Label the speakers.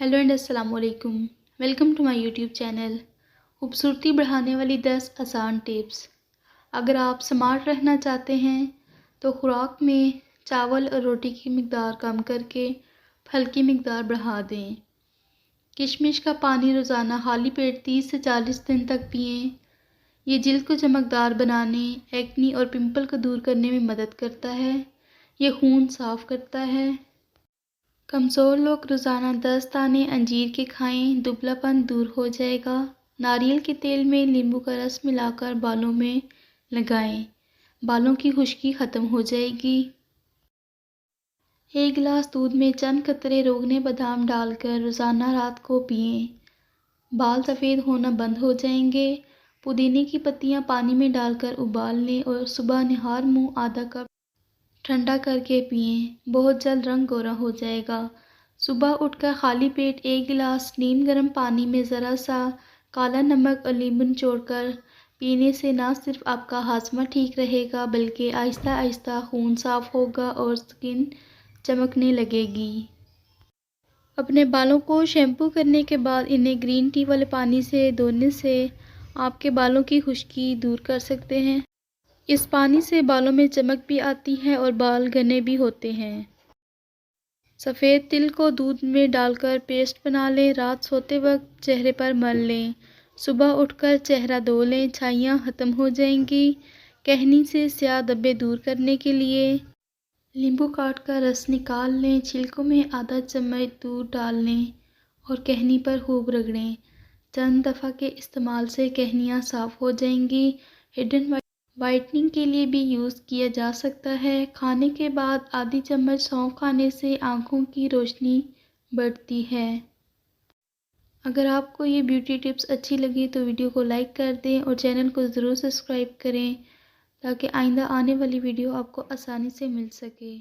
Speaker 1: Hello and अस्सलाम वालेकुम। Welcome to my YouTube channel. खूबसूरती बढ़ाने वाली 10 आसान टिप्स। अगर आप स्मार्ट रहना चाहते हैं तो खुराक में चावल और रोटी की मिकदार कम करके फल की मिकदार बढ़ा दें। किशमिश का पानी रोज़ाना खाली पेट 30 से 40 दिन तक पिएं। ये जिल्द को चमकदार बनाने, एक्नी और पिंपल को दूर करने में मदद करता है। ये खून साफ़ करता है। कमज़ोर लोग रोज़ाना 10 दाने अंजीर के खाएं, दुबलापन दूर हो जाएगा। नारियल के तेल में नींबू का रस मिलाकर बालों में लगाएं, बालों की खुश्की ख़त्म हो जाएगी। एक गिलास दूध में चंद कतरे रोगने बादाम डालकर रोज़ाना रात को पिएं, बाल सफ़ेद होना बंद हो जाएंगे। पुदीने की पत्तियां पानी में डालकर उबाल लें और सुबह निहार मुँह आधा कप ठंडा करके पिएं, बहुत जल्द रंग गोरा हो जाएगा। सुबह उठकर खाली पेट एक गिलास नीम गर्म पानी में ज़रा सा काला नमक और नींबू निचोड़कर पीने से न सिर्फ आपका हाजमा ठीक रहेगा बल्कि आहिस्ता आहिस्ता खून साफ़ होगा और स्किन चमकने लगेगी। अपने बालों को शैम्पू करने के बाद इन्हें ग्रीन टी वाले पानी से धोने से आपके बालों की खुश्की दूर कर सकते हैं। इस पानी से बालों में चमक भी आती है और बाल घने भी होते हैं। सफ़ेद तिल को दूध में डालकर पेस्ट बना लें, रात सोते वक्त चेहरे पर मल लें, सुबह उठकर चेहरा धो लें, छाइयाँ ख़त्म हो जाएंगी। कहनी से स्याह धब्बे दूर करने के लिए नींबू काट कर रस निकाल लें, छिलकों में आधा चम्मच दूध डाल लें और कहनी पर खूब रगड़ें। चंद दफ़ा के इस्तेमाल से कहनियाँ साफ़ हो जाएंगी। हिडन वाइटनिंग के लिए भी यूज़ किया जा सकता है। खाने के बाद आधी चम्मच सौंफ खाने से आँखों की रोशनी बढ़ती है। अगर आपको ये ब्यूटी टिप्स अच्छी लगी तो वीडियो को लाइक कर दें और चैनल को ज़रूर सब्सक्राइब करें ताकि आइंदा आने वाली वीडियो आपको आसानी से मिल सके।